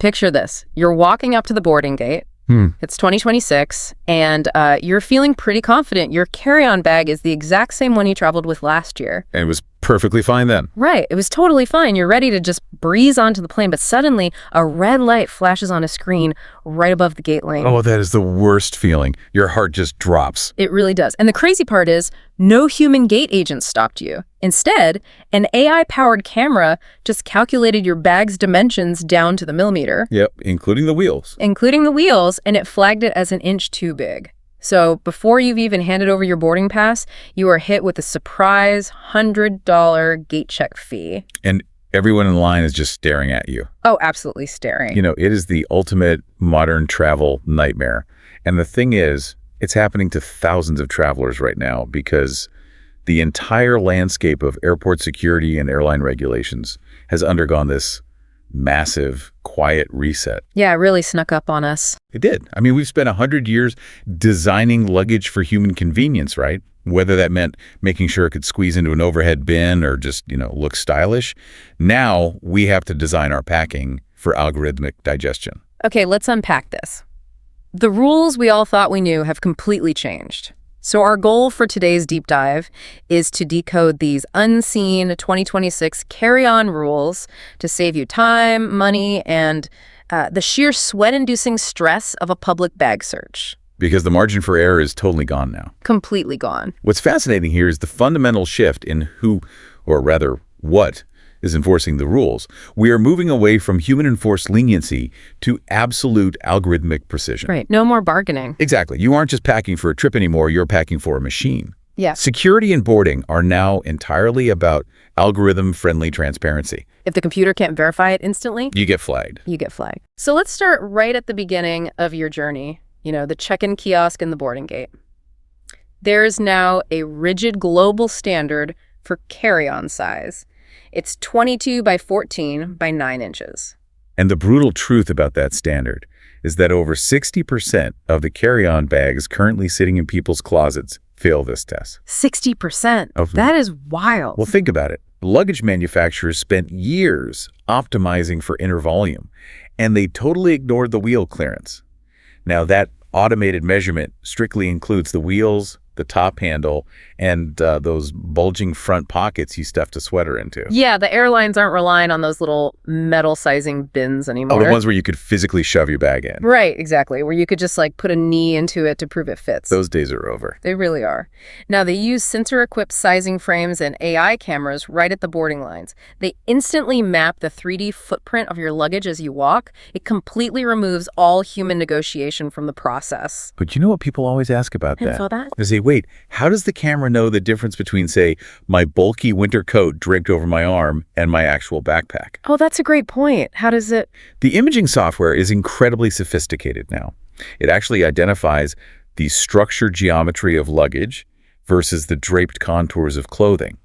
Picture this. You're walking up to the boarding gate. It's 2026, and you're feeling pretty confident. Your carry-on bag is the exact same one you traveled with last year. And it was perfectly fine then. Right. It was totally fine. You're ready to just breeze onto the plane, but suddenly a red light flashes on a screen right above the gate lane. Oh, that is the worst feeling. Your heart just drops. It really does. And the crazy part is, no human gate agent stopped you. Instead, an AI-powered camera just calculated your bag's dimensions down to the millimeter. Yep, including the wheels. Including the wheels, and it flagged it as an inch too big. So before you've even handed over your boarding pass, you are hit with a surprise $100 gate check fee. And everyone in line is just staring at you. Oh, absolutely staring. You know, it is the ultimate modern travel nightmare. And the thing is, it's happening to thousands of travelers right now because the entire landscape of airport security and airline regulations has undergone this massive, quiet reset. Yeah, it really snuck up on us. It did. I mean, we've spent 100 years designing luggage for human convenience, right? Whether that meant making sure it could squeeze into an overhead bin or just, look stylish. Now we have to design our packing for algorithmic digestion. Okay, let's unpack this. The rules we all thought we knew have completely changed. So our goal for today's deep dive is to decode these unseen 2026 carry-on rules to save you time, money, and the sheer sweat-inducing stress of a public bag search. Because the margin for error is totally gone now. Completely gone. What's fascinating here is the fundamental shift in who, or rather what, is enforcing the rules. We are moving away from human-enforced leniency to absolute algorithmic precision. Right. No more bargaining. Exactly. You aren't just packing for a trip anymore, you're packing for a machine. Yeah. Security and boarding are now entirely about algorithm-friendly transparency. If the computer can't verify it instantly, You get flagged. you get flagged. So let's start right at the beginning of your journey, the check-in kiosk and the boarding gate. There is now a rigid global standard for carry-on size. It's 22 by 14 by 9 inches. And the brutal truth about that standard is that over 60% of the carry-on bags currently sitting in people's closets fail this test. 60%. Of- That is wild. Well, think about it. Luggage manufacturers spent years optimizing for inner volume, and they totally ignored the wheel clearance. Now, that automated measurement strictly includes the wheels, the top handle, and those bulging front pockets you stuffed a sweater into. Yeah, the airlines aren't relying on those little metal sizing bins anymore. Oh, the ones where you could physically shove your bag in. Right, exactly. Where you could just put a knee into it to prove it fits. Those days are over. They really are. Now, they use sensor-equipped sizing frames and AI cameras right at the boarding lines. They instantly map the 3D footprint of your luggage as you walk. It completely removes all human negotiation from the process. But you know what people always ask about And that? so that? They say, wait, how does the camera know the difference between, say, my bulky winter coat draped over my arm and my actual backpack? Oh, that's a great point. How does it? The imaging software is incredibly sophisticated now. It actually identifies the structured geometry of luggage versus the draped contours of clothing.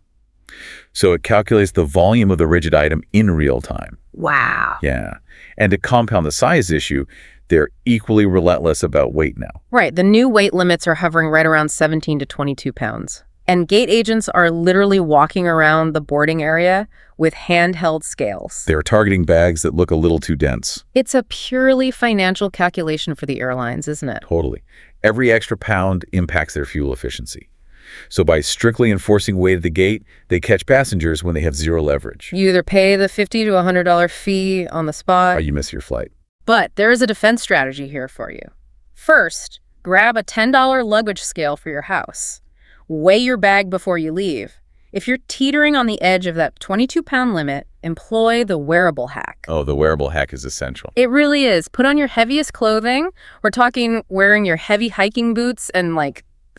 So it calculates the volume of the rigid item in real time. Wow. Yeah. And to compound the size issue, they're equally relentless about weight now. Right. The new weight limits are hovering right around 17 to 22 pounds. And gate agents are literally walking around the boarding area with handheld scales. They're targeting bags that look a little too dense. It's a purely financial calculation for the airlines, isn't it? Totally. Every extra pound impacts their fuel efficiency. So by strictly enforcing weight at the gate, they catch passengers when they have zero leverage. You either pay the $50 to $100 fee on the spot, Or you miss your flight. but there is a defense strategy here for you. First, grab a $10 luggage scale for your house. Weigh your bag before you leave. If you're teetering on the edge of that 22-pound limit, employ the wearable hack. Oh, the wearable hack is essential. It really is. Put on your heaviest clothing. We're talking wearing your heavy hiking boots and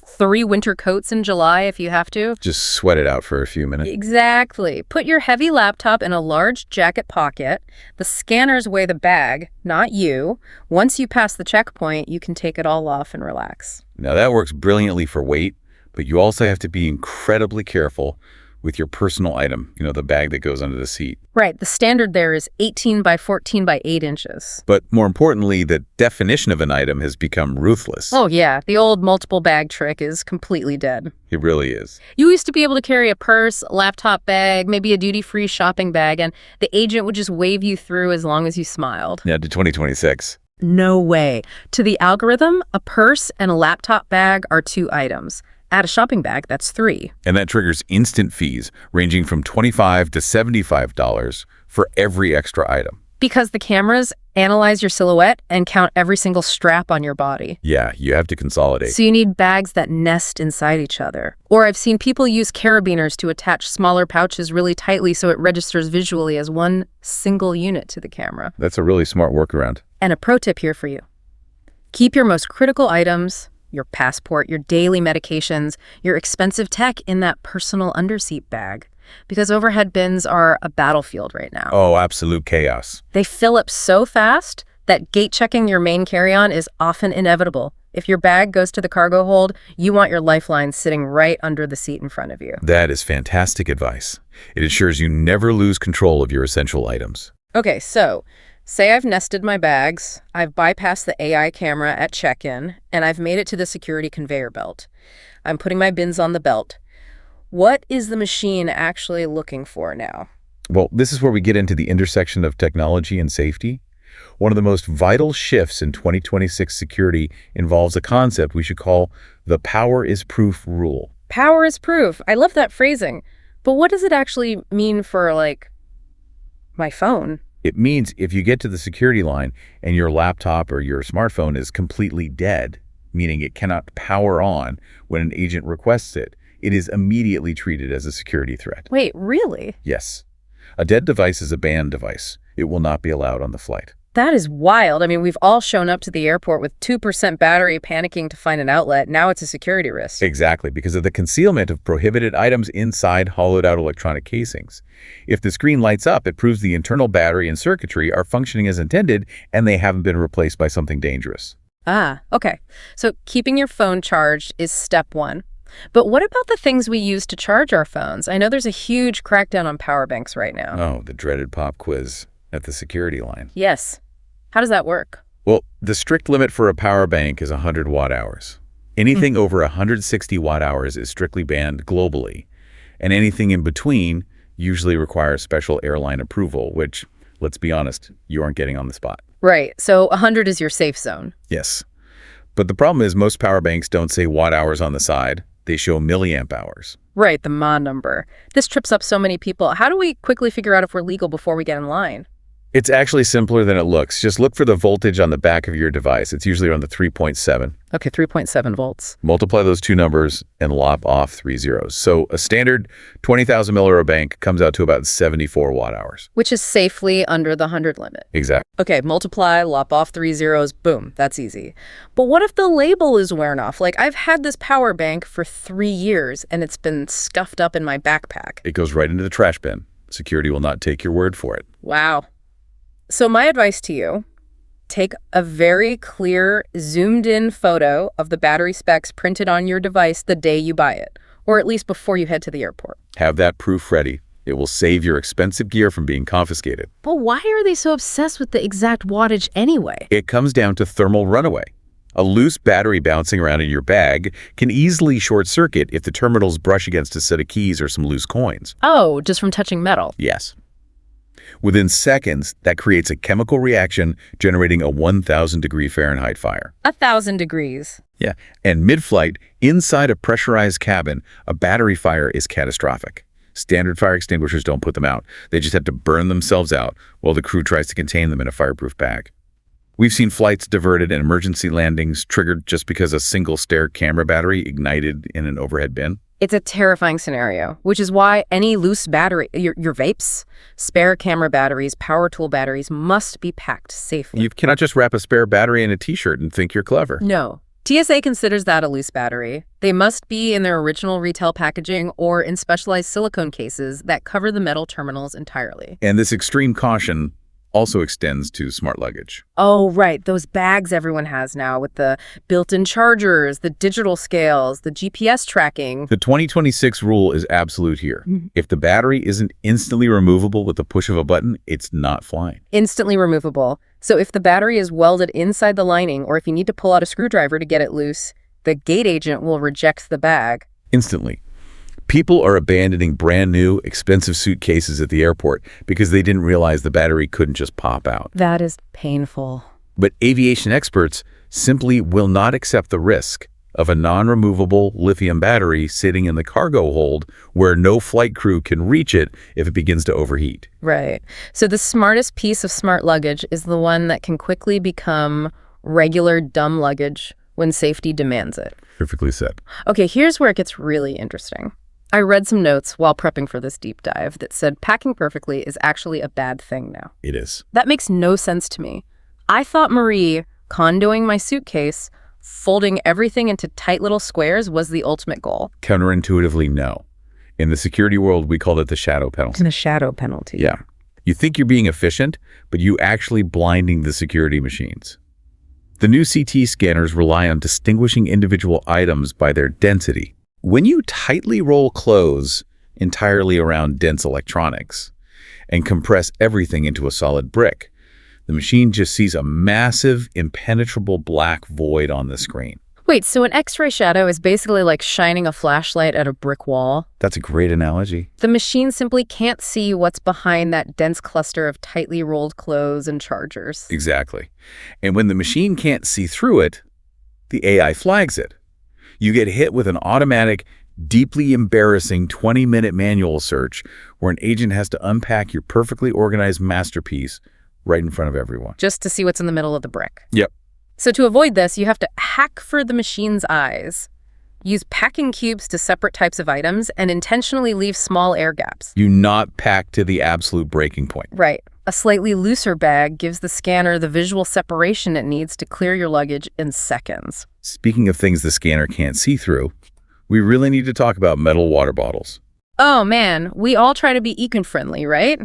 3 winter coats in July if you have to. Just sweat it out for a few minutes. Exactly. Put your heavy laptop in a large jacket pocket. The scanners weigh the bag, not you. Once you pass the checkpoint, you can take it all off and relax. Now that works brilliantly for weight, but you also have to be incredibly careful with your personal item, the bag that goes under the seat. Right. The standard there is 18 by 14 by 8 inches. But more importantly, the definition of an item has become ruthless. Oh, yeah. The old multiple bag trick is completely dead. It really is. You used to be able to carry a purse, a laptop bag, maybe a duty-free shopping bag, and the agent would just wave you through as long as you smiled. Yeah, to 2026. No way. To the algorithm, a purse and a laptop bag are 2 items. Add a shopping bag, that's 3. And that triggers instant fees ranging from $25 to $75 for every extra item. Because the cameras analyze your silhouette and count every single strap on your body. Yeah, you have to consolidate. So you need bags that nest inside each other. Or I've seen people use carabiners to attach smaller pouches really tightly so it registers visually as one single unit to the camera. That's a really smart workaround. And a pro tip here for you. Keep your most critical items, your passport, your daily medications, your expensive tech in that personal underseat bag. Because overhead bins are a battlefield right now. Oh, absolute chaos. They fill up so fast that gate checking your main carry-on is often inevitable. If your bag goes to the cargo hold, you want your lifeline sitting right under the seat in front of you. That is fantastic advice. It ensures you never lose control of your essential items. Okay, so say I've nested my bags, I've bypassed the AI camera at check-in, and I've made it to the security conveyor belt. I'm putting my bins on the belt. What is the machine actually looking for now? Well, this is where we get into the intersection of technology and safety. One of the most vital shifts in 2026 security involves a concept we should call the power is proof rule. Power is proof. I love that phrasing. But what does it actually mean for, my phone? It means if you get to the security line and your laptop or your smartphone is completely dead, meaning it cannot power on when an agent requests it, it is immediately treated as a security threat. Wait, really? Yes. A dead device is a banned device. It will not be allowed on the flight. That is wild. I mean, we've all shown up to the airport with 2% battery panicking to find an outlet. Now it's a security risk. Exactly, because of the concealment of prohibited items inside hollowed-out electronic casings. If the screen lights up, it proves the internal battery and circuitry are functioning as intended and they haven't been replaced by something dangerous. Ah, okay. So keeping your phone charged is step 1. But what about the things we use to charge our phones? I know there's a huge crackdown on power banks right now. Oh, the dreaded pop quiz at the security line. Yes. How does that work? Well, the strict limit for a power bank is 100 watt-hours. Anything over 160 watt-hours is strictly banned globally. And anything in between usually requires special airline approval, which, let's be honest, you aren't getting on the spot. Right. So 100 is your safe zone. Yes. But the problem is most power banks don't say watt-hours on the side. They show milliamp hours. Right, the mAh number. This trips up so many people. How do we quickly figure out if we're legal before we get in line? It's actually simpler than it looks. Just look for the voltage on the back of your device. It's usually around the 3.7. Okay, 3.7 volts. Multiply those 2 numbers and lop off 3 zeros. So a standard 20,000 milliamp bank comes out to about 74 watt-hours. Which is safely under the 100 limit. Exactly. Okay, multiply, lop off 3 zeros, boom, that's easy. But what if the label is worn off? I've had this power bank for 3 years and it's been scuffed up in my backpack. It goes right into the trash bin. Security will not take your word for it. Wow. So my advice to you, take a very clear, zoomed-in photo of the battery specs printed on your device the day you buy it, or at least before you head to the airport. Have that proof ready. It will save your expensive gear from being confiscated. But why are they so obsessed with the exact wattage anyway? It comes down to thermal runaway. A loose battery bouncing around in your bag can easily short-circuit if the terminals brush against a set of keys or some loose coins. Oh, just from touching metal? Yes. Within seconds, that creates a chemical reaction generating a 1,000-degree Fahrenheit fire. 1,000 degrees. Yeah, and mid-flight, inside a pressurized cabin, a battery fire is catastrophic. Standard fire extinguishers don't put them out. They just have to burn themselves out while the crew tries to contain them in a fireproof bag. We've seen flights diverted and emergency landings triggered just because a single stair camera battery ignited in an overhead bin. It's a terrifying scenario, which is why any loose battery, your vapes, spare camera batteries, power tool batteries must be packed safely. You cannot just wrap a spare battery in a t-shirt and think you're clever. No. TSA considers that a loose battery. They must be in their original retail packaging or in specialized silicone cases that cover the metal terminals entirely. And this extreme caution also extends to smart luggage. Oh, right. Those bags everyone has now with the built-in chargers, the digital scales, the GPS tracking. The 2026 rule is absolute here. If the battery isn't instantly removable with the push of a button, it's not flying. Instantly removable. So if the battery is welded inside the lining, or if you need to pull out a screwdriver to get it loose, the gate agent will reject the bag. Instantly. People are abandoning brand new, expensive suitcases at the airport because they didn't realize the battery couldn't just pop out. That is painful. But aviation experts simply will not accept the risk of a non-removable lithium battery sitting in the cargo hold where no flight crew can reach it if it begins to overheat. Right. So the smartest piece of smart luggage is the one that can quickly become regular dumb luggage when safety demands it. Perfectly said. Okay, here's where it gets really interesting. I read some notes while prepping for this deep dive that said packing perfectly is actually a bad thing now. It is. That makes no sense to me. I thought Marie condoing my suitcase, folding everything into tight little squares was the ultimate goal. Counterintuitively, no. In the security world, we call it the shadow penalty. The shadow penalty. Yeah. You think you're being efficient, but you actually blinding the security machines. The new CT scanners rely on distinguishing individual items by their density. When you tightly roll clothes entirely around dense electronics and compress everything into a solid brick, the machine just sees a massive, impenetrable black void on the screen. Wait, so an X-ray shadow is basically like shining a flashlight at a brick wall? That's a great analogy. The machine simply can't see what's behind that dense cluster of tightly rolled clothes and chargers. Exactly. And when the machine can't see through it, the AI flags it. You get hit with an automatic, deeply embarrassing 20-minute manual search where an agent has to unpack your perfectly organized masterpiece right in front of everyone. Just to see what's in the middle of the brick. Yep. So to avoid this, you have to hack for the machine's eyes, use packing cubes to separate types of items, and intentionally leave small air gaps. You not pack to the absolute breaking point. Right. A slightly looser bag gives the scanner the visual separation it needs to clear your luggage in seconds. Speaking of things the scanner can't see through, we really need to talk about metal water bottles. Oh man, we all try to be eco-friendly, right?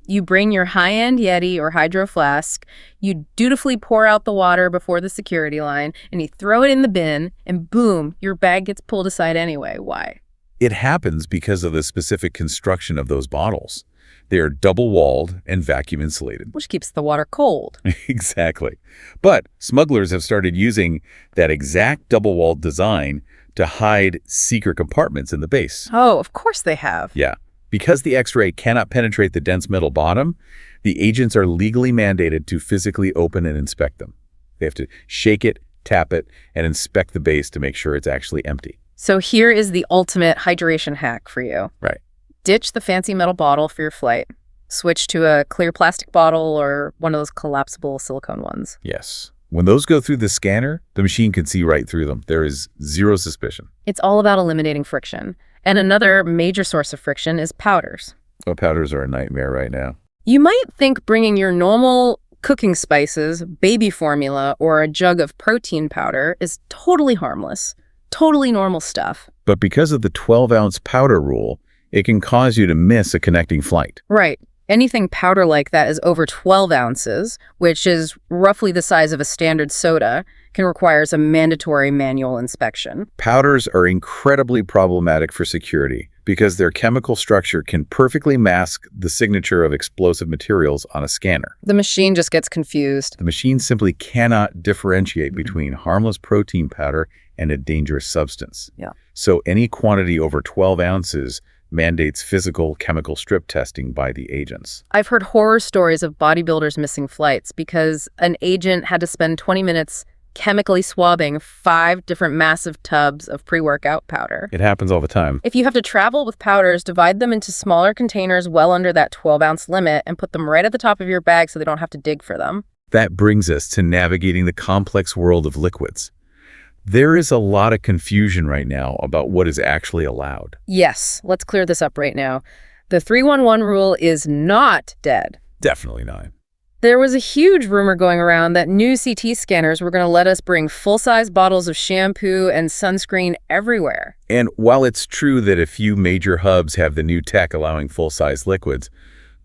You bring your high-end Yeti or Hydro flask, you dutifully pour out the water before the security line, and you throw it in the bin, and boom, your bag gets pulled aside anyway. Why? It happens because of the specific construction of those bottles. They are double-walled and vacuum insulated. Which keeps the water cold. Exactly. But smugglers have started using that exact double-walled design to hide secret compartments in the base. Oh, of course they have. Yeah. Because the X-ray cannot penetrate the dense metal bottom, the agents are legally mandated to physically open and inspect them. They have to shake it, tap it, and inspect the base to make sure it's actually empty. So here is the ultimate hydration hack for you. Right. Ditch the fancy metal bottle for your flight. Switch to a clear plastic bottle or one of those collapsible silicone ones. Yes. When those go through the scanner, the machine can see right through them. There is zero suspicion. It's all about eliminating friction. And another major source of friction is powders. Oh, powders are a nightmare right now. You might think bringing your normal cooking spices, baby formula, or a jug of protein powder is totally harmless, totally normal stuff. But because of the 12-ounce powder rule, it can cause you to miss a connecting flight. Right. Anything powder like that is over 12 ounces, which is roughly the size of a standard soda, can require a mandatory manual inspection. Powders are incredibly problematic for security because their chemical structure can perfectly mask the signature of explosive materials on a scanner. The machine just gets confused. The machine simply cannot differentiate between harmless protein powder and a dangerous substance. Yeah. So any quantity over 12 ounces mandates physical chemical strip testing by the agents. I've heard horror stories of bodybuilders missing flights because an agent had to spend 20 minutes chemically swabbing 5 different massive tubs of pre-workout powder. It happens all the time. If you have to travel with powders, divide them into smaller containers well under that 12-ounce limit and put them right at the top of your bag so they don't have to dig for them. That brings us to navigating the complex world of liquids. There is a lot of confusion right now about what is actually allowed. Yes, let's clear this up right now. The 311 rule is not dead. Definitely not. There was a huge rumor going around that new CT scanners were going to let us bring full-size bottles of shampoo and sunscreen everywhere. And while it's true that a few major hubs have the new tech allowing full-size liquids,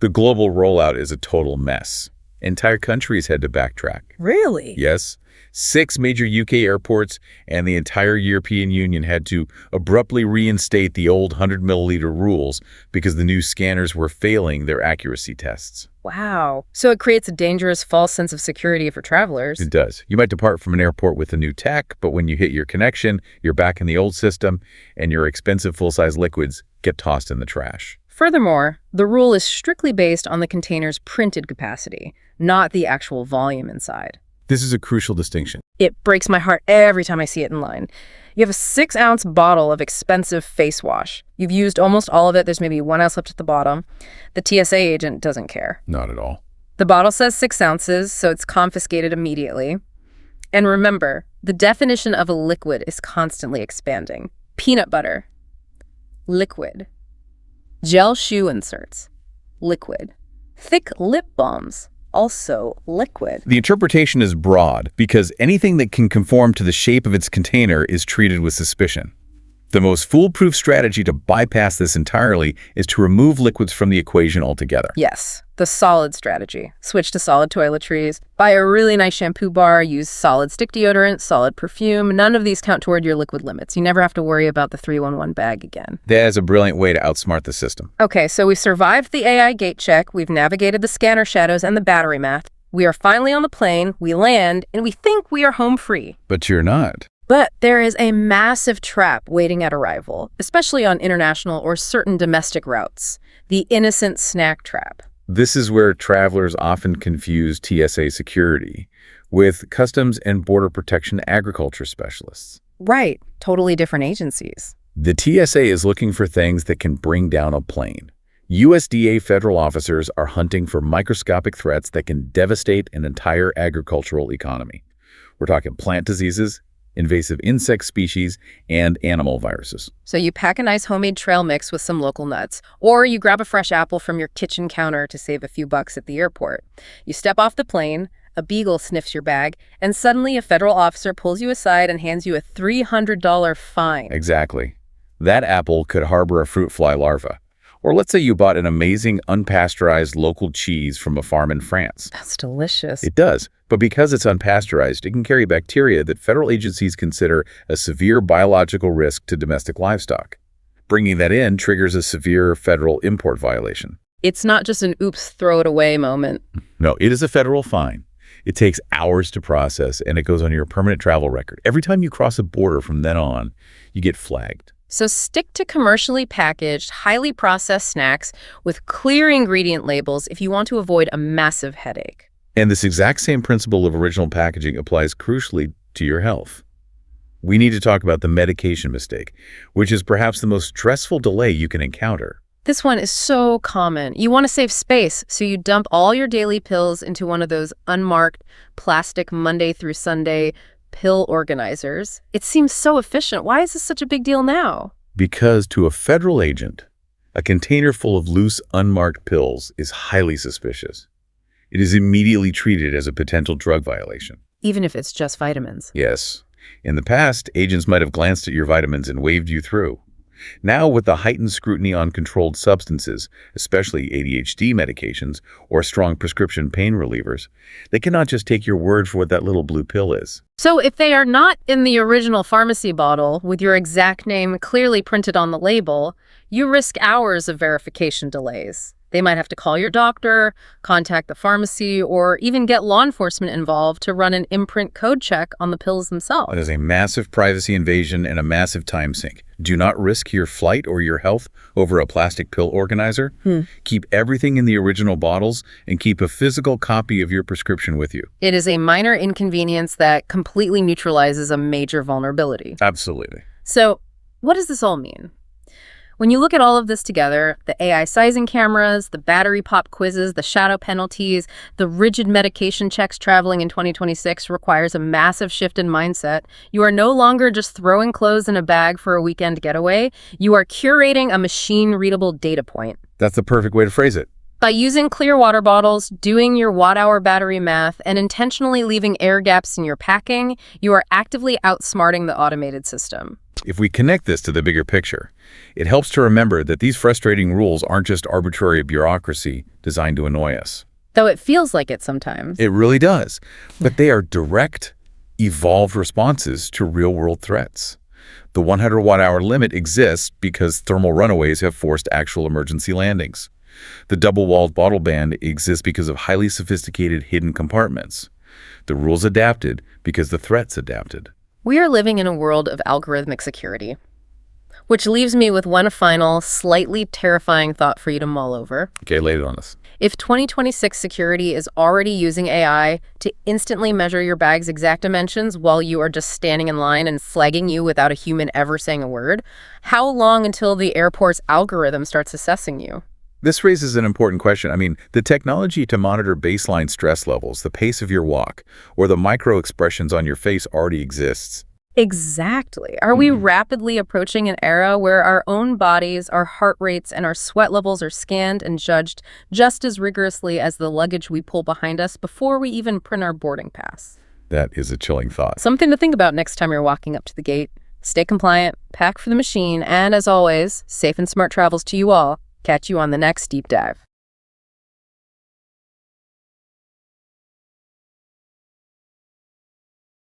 the global rollout is a total mess. Entire countries had to backtrack. Really? Yes, 6 major UK airports and the entire European Union had to abruptly reinstate the old 100-milliliter rules because the new scanners were failing their accuracy tests. Wow. So it creates a dangerous false sense of security for travelers. It does. You might depart from an airport with the new tech, but when you hit your connection, you're back in the old system, and your expensive full-size liquids get tossed in the trash. Furthermore, the rule is strictly based on the container's printed capacity, not the actual volume inside. This is a crucial distinction. It breaks my heart every time I see it in line. You have a 6-ounce bottle of expensive face wash. You've used almost all of it. There's maybe 1 ounce left at the bottom. The TSA agent doesn't care. Not at all. The bottle says 6 ounces, so it's confiscated immediately. And remember, the definition of a liquid is constantly expanding. Peanut butter, liquid. Gel shoe inserts, liquid. Thick lip balms, also liquid. The interpretation is broad because anything that can conform to the shape of its container is treated with suspicion. The most foolproof strategy to bypass this entirely is to remove liquids from the equation altogether. Yes, the solid strategy. Switch to solid toiletries, buy a really nice shampoo bar, use solid stick deodorant, solid perfume. None of these count toward your liquid limits. You never have to worry about the 311 bag again. That is a brilliant way to outsmart the system. Okay, so we survived the AI gate check, we've navigated the scanner shadows and the battery math. We are finally on the plane, we land, and we think we are home free. But you're not. But there is a massive trap waiting at arrival, especially on international or certain domestic routes. The innocent snack trap. This is where travelers often confuse TSA security with Customs and Border Protection agriculture specialists. Right, totally different agencies. The TSA is looking for things that can bring down a plane. USDA federal officers are hunting for microscopic threats that can devastate an entire agricultural economy. We're talking plant diseases, invasive insect species, and animal viruses. So you pack a nice homemade trail mix with some local nuts, or you grab a fresh apple from your kitchen counter to save a few bucks at the airport. You step off the plane, a beagle sniffs your bag, and suddenly a federal officer pulls you aside and hands you a $300 fine. Exactly. That apple could harbor a fruit fly larva. Or let's say you bought an amazing unpasteurized local cheese from a farm in France. That's delicious. It does, but because it's unpasteurized, it can carry bacteria that federal agencies consider a severe biological risk to domestic livestock. Bringing that in triggers a severe federal import violation. It's not just an oops, throw it away moment. No, it is a federal fine. It takes hours to process, and it goes on your permanent travel record. Every time you cross a border from then on, you get flagged. So stick to commercially packaged, highly processed snacks with clear ingredient labels if you want to avoid a massive headache. And this exact same principle of original packaging applies crucially to your health. We need to talk about the medication mistake, which is perhaps the most stressful delay you can encounter. This one is so common. You want to save space, so you dump all your daily pills into one of those unmarked plastic Monday through Sunday pill organizers. It seems so efficient. Why is this such a big deal now? Because to a federal agent, a container full of loose, unmarked pills is highly suspicious. It is immediately treated as a potential drug violation. Even if it's just vitamins. Yes. In the past, agents might have glanced at your vitamins and waved you through. Now, with the heightened scrutiny on controlled substances, especially ADHD medications or strong prescription pain relievers, they cannot just take your word for what that little blue pill is. So if they are not in the original pharmacy bottle with your exact name clearly printed on the label, you risk hours of verification delays. They might have to call your doctor, contact the pharmacy, or even get law enforcement involved to run an imprint code check on the pills themselves. It is a massive privacy invasion and a massive time sink. Do not risk your flight or your health over a plastic pill organizer. Keep everything in the original bottles and keep a physical copy of your prescription with you. It is a minor inconvenience that completely neutralizes a major vulnerability. Absolutely. So what does this all mean? When you look at all of this together, the AI sizing cameras, the battery pop quizzes, the shadow penalties, the rigid medication checks traveling in 2026 requires a massive shift in mindset. You are no longer just throwing clothes in a bag for a weekend getaway. You are curating a machine-readable data point. That's the perfect way to phrase it. By using clear water bottles, doing your watt-hour battery math, and intentionally leaving air gaps in your packing, you are actively outsmarting the automated system. If we connect this to the bigger picture, it helps to remember that these frustrating rules aren't just arbitrary bureaucracy designed to annoy us. Though it feels like it sometimes. It really does. But they are direct, evolved responses to real-world threats. The 100 watt-hour limit exists because thermal runaways have forced actual emergency landings. The double-walled bottle ban exists because of highly sophisticated hidden compartments. The rules adapted because the threats adapted. We are living in a world of algorithmic security, which leaves me with one final, slightly terrifying thought for you to mull over. Okay, lay it on us. If 2026 security is already using AI to instantly measure your bag's exact dimensions while you are just standing in line and flagging you without a human ever saying a word, how long until the airport's algorithm starts assessing you? This raises an important question. I mean, the technology to monitor baseline stress levels, the pace of your walk, or the micro expressions on your face already exists. Exactly. Are we rapidly approaching an era where our own bodies, our heart rates, and our sweat levels are scanned and judged just as rigorously as the luggage we pull behind us before we even print our boarding pass? That is a chilling thought. Something to think about next time you're walking up to the gate. Stay compliant, pack for the machine, and as always, safe and smart travels to you all. Catch you on the next deep dive.